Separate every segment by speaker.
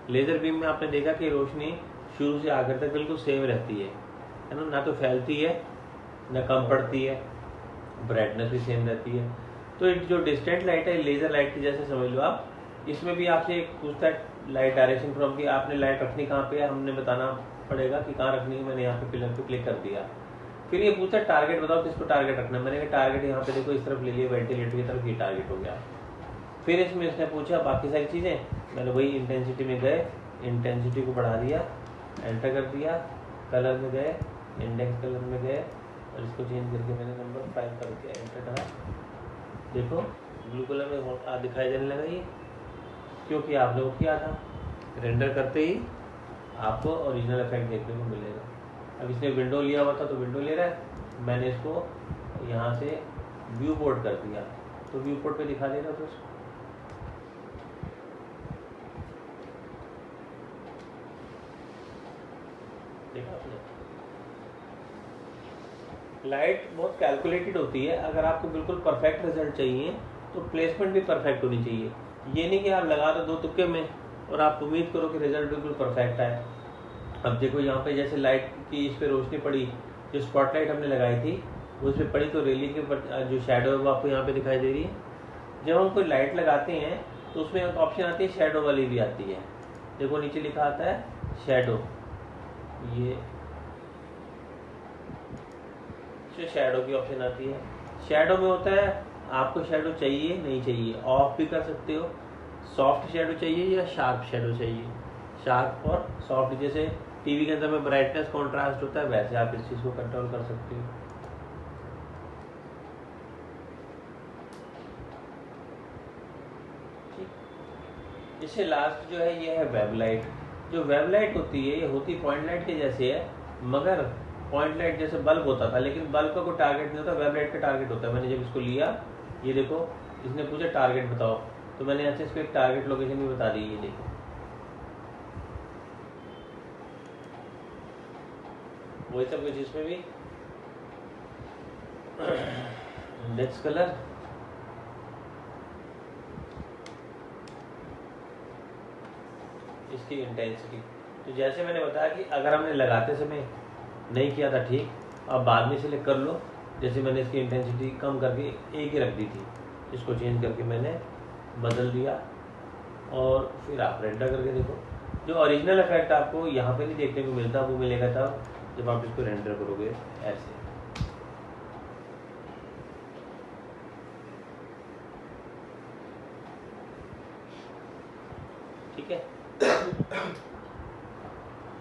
Speaker 1: Laser beam में आपने देखा कि रोशनी शुरू से आखिर तक बिल्कुल सेम रहती है ना, ना तो फैलती है ना कम पड़ती है, ब्राइटनेस भी सेम रहती है। तो जो डिस्टेंट लाइट है लेज़र लाइट की जैसे समझ लो आप, इसमें भी आपसे एक पूछता है लाइट डायरेक्शन फ्रॉम की आपने लाइट रखनी कहाँ पे है, हमने बताना पड़ेगा कि कहाँ रखनी है। मैंने यहाँ पे पिलर पे क्लिक कर दिया। फिर ये पूछता है टारगेट बताओ किसको टारगेट रखना है। मैंने कहा टारगेट यहाँ पे देखो इस तरफ ले लिया, वेंटिलेटर की तरफ, ये टारगेट हो गया। फिर इसमें इसने पूछा बाकी सारी चीज़ें, मैंने वही इंटेंसिटी में गए, इंटेंसिटी को बढ़ा दिया, एंटर कर दिया, कलर में गए, इंडेक्स कलर में गए और इसको चेंज करके मैंने नंबर 5 कर दिया, एंटर करा। देखो ब्लू कलर में दिखाई देने लगा ये, क्योंकि आपने वो किया था। रेंडर करते ही आपको ओरिजिनल इफेक्ट देखने को मिलेगा। अब इसने विंडो लिया हुआ था तो विंडो ले रहा है, मैंने इसको यहाँ से व्यू पोर्ट कर दिया तो व्यू पोर्ट पे दिखा देगा। तो देखा आपने, लाइट बहुत कैलकुलेटेड होती है। अगर आपको बिल्कुल परफेक्ट रिजल्ट चाहिए तो प्लेसमेंट भी परफेक्ट होनी चाहिए। ये नहीं कि आप लगा दो 2 तुक्के में और आप उम्मीद करो कि रिजल्ट बिल्कुल परफेक्ट आए। अब देखो यहाँ पे जैसे लाइट की इस पर रोशनी पड़ी, जो स्पॉटलाइट हमने लगाई थी उस पर पड़ी तो रेलिंग के ऊपर जो शेडो है वो आपको यहाँ पे दिखाई दे रही है। जब हम कोई लाइट लगाते हैं तो उसमें एक ऑप्शन आती है शेडो वाली भी आती है। देखो नीचे लिखा आता है शेडो, ये शेडो की ऑप्शन आती है। शेडो में होता है आपको शेडो चाहिए नहीं चाहिए, ऑफ भी कर सकते हो। सॉफ्ट शेडो चाहिए या शार्प शेडो चाहिए, शार्प और सॉफ्ट। जैसे टीवी के अंदर में ब्राइटनेस कॉन्ट्रास्ट होता है वैसे आप इस चीज़ को कंट्रोल कर सकते हो। ठीक, इससे लास्ट जो है ये है वेब लाइट। जो वेब लाइट होती है ये होती पॉइंट लाइट के जैसे है, मगर पॉइंट लाइट जैसे बल्ब होता था, लेकिन बल्ब का कोई टारगेट नहीं होता, वेब लाइट का टारगेट होता है। मैंने जब इसको लिया, ये देखो इसने पूछा टारगेट बताओ तो मैंने यहाँ से इसको एक टारगेट लोकेशन भी बता दी। ये देखो वही सब कुछ इसमें भी, इंडेक्स कलर, इसकी इंटेंसिटी। तो जैसे मैंने बताया कि अगर हमने लगाते समय नहीं किया था ठीक, अब बाद में सिलेक्ट कर लो। जैसे मैंने इसकी इंटेंसिटी कम करके एक ही रख दी थी, इसको चेंज करके मैंने बदल दिया और फिर आप रेंडर करके देखो। जो ओरिजिनल इफेक्ट आपको यहाँ पे नहीं देखने को मिलता वो मिलेगा तब जब आप इसको रेंडर करोगे ऐसे। ठीक है,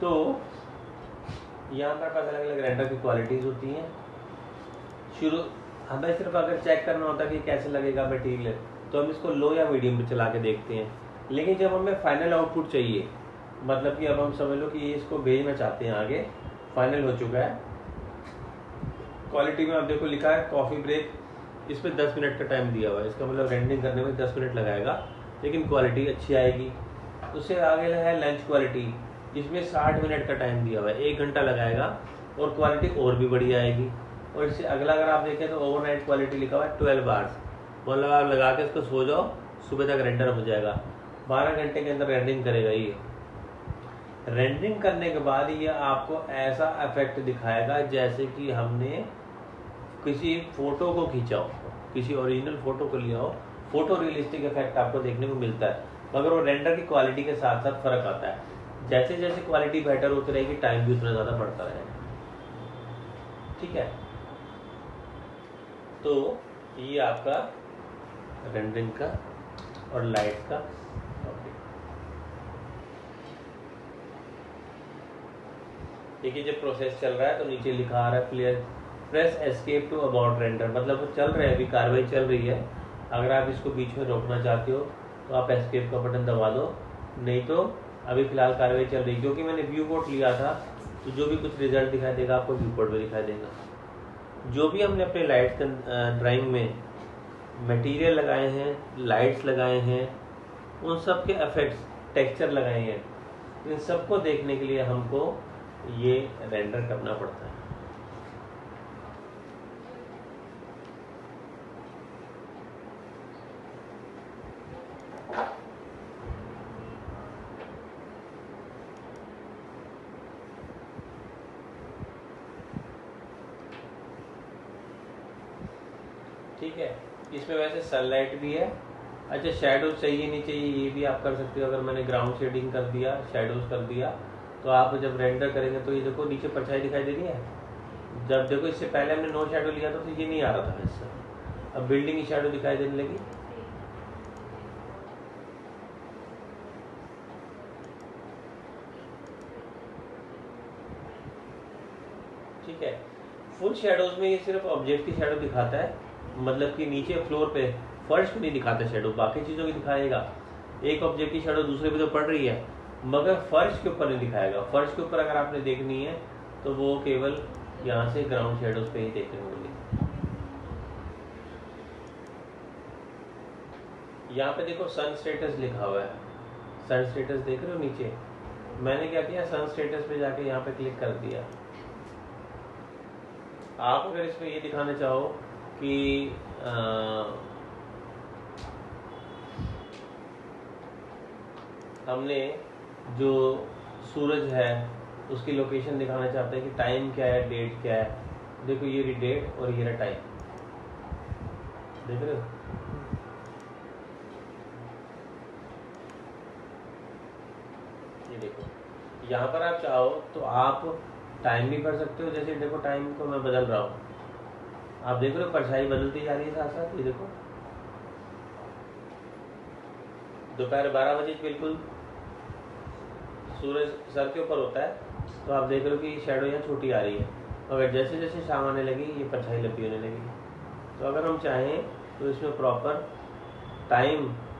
Speaker 1: तो यहाँ पर पास अलग अलग रेंडर की क्वालिटीज होती हैं। शुरू हमें सिर्फ अगर चेक करना होता है कि कैसे लगेगा मटेरियल तो हम इसको लो या मीडियम पे चला के देखते हैं। लेकिन जब हमें फाइनल आउटपुट चाहिए, मतलब कि अब हम समझ लो कि ये इसको भेजना चाहते हैं आगे, फाइनल हो चुका है। क्वालिटी में आप देखो लिखा है कॉफ़ी ब्रेक, इस पर 10 मिनट का टाइम दिया हुआ है, इसका मतलब रेंडरिंग करने में 10 मिनट लगाएगा लेकिन क्वालिटी अच्छी आएगी। उससे आगे है लंच क्वालिटी, इसमें 60 मिनट का टाइम दिया हुआ है, 1 घंटा लगाएगा और क्वालिटी और भी बढ़िया आएगी। और इससे अगला अगर आप देखें तो ओवरनाइट क्वालिटी लिखा हुआ है 12 आवर्स, मतलब आप लगा के इसको सो जाओ सुबह तक रेंडर हो जाएगा, 12 घंटे के अंदर रेंडरिंग करेगा। ये रेंडरिंग करने के बाद ये आपको ऐसा इफेक्ट दिखाएगा जैसे कि हमने किसी फोटो को खींचा हो, किसी ओरिजिनल फोटो को लिया हो। फोटो रियलिस्टिक इफेक्ट आपको देखने को मिलता है, मगर वो रेंडर की क्वालिटी के साथ साथ फर्क आता है। जैसे जैसे क्वालिटी बेटर होती रहेगी टाइम भी उतना ज़्यादा बढ़ता रहेगा। ठीक है, तो ये आपका रेंडरिंग का और लाइट का टॉपिक। देखिए जब प्रोसेस चल रहा है तो नीचे लिखा आ रहा है clear press escape to about render, मतलब वो चल रहे हैं, अभी कार्रवाई चल रही है। अगर आप इसको बीच में रोकना चाहते हो तो आप एस्केप का बटन दबा दो, नहीं तो अभी फिलहाल कार्रवाई चल रही है। क्योंकि मैंने व्यू पोर्ट लिया था तो जो भी कुछ रिजल्ट दिखाई देगा आपको व्यू पोर्ट में दिखाई देगा। जो भी हमने अपने लाइट ड्राइंग में मटेरियल लगाए हैं, लाइट्स लगाए हैं, उन सब के इफेक्ट्स, टेक्सचर लगाए हैं, इन सबको देखने के लिए हमको ये रेंडर करना पड़ता है। ठीक है। इसमें वैसे सनलाइट भी है। अच्छा, शेडो चाहिए नहीं चाहिए ये भी आप कर सकते हो। अगर मैंने ग्राउंड शेडिंग कर दिया, शेडोज कर दिया, तो आप जब रेंडर करेंगे तो ये देखो नीचे परछाई दिखाई दे रही है। जब देखो इससे पहले हमने नो शेडो लिया था तो ये नहीं आ रहा था इससे, अब बिल्डिंग की शेडो दिखाई देने लगी। ठीक है। फुल शेडोज में ये सिर्फ ऑब्जेक्ट की शेडो दिखाता है, मतलब कि नीचे फ्लोर पे फर्श पे नहीं दिखाता शेडो, बाकी चीजों की दिखाएगा। एक ऑब्जेक्ट की शेडो दूसरे पे तो पड़ रही है मगर फर्श के ऊपर नहीं दिखाएगा। फर्श के ऊपर अगर आपने देखनी है तो वो केवल यहाँ से ग्राउंड शेडोज पे ही देखने को मिलेगी। यहाँ पे देखो सन स्टेटस लिखा हुआ है, सन स्टेटस देख रहे हो नीचे। मैंने क्या किया, सन स्टेटस पे जाके यहाँ पे क्लिक कर दिया। आप अगर इसमें ये दिखाना चाहो कि हमने जो सूरज है उसकी लोकेशन दिखाना चाहते हैं कि टाइम क्या है, डेट क्या है। देखो ये रही डेट और ये रहा टाइम, देख रहे हो। ये देखो यहाँ पर आप चाहो तो आप टाइम भी कर सकते हो। जैसे देखो टाइम को मैं बदल रहा हूँ, आप देख रहे हो परछाई बदलती जा रही है साथ साथ। ये देखो दोपहर 12 बजे बिल्कुल सूरज सर के ऊपर होता है तो आप देख रहे हो कि शैडो यहाँ छोटी आ रही है, मगर जैसे जैसे शाम आने लगी ये परछाई लंबी होने लगी। तो अगर हम चाहें तो इसमें प्रॉपर टाइम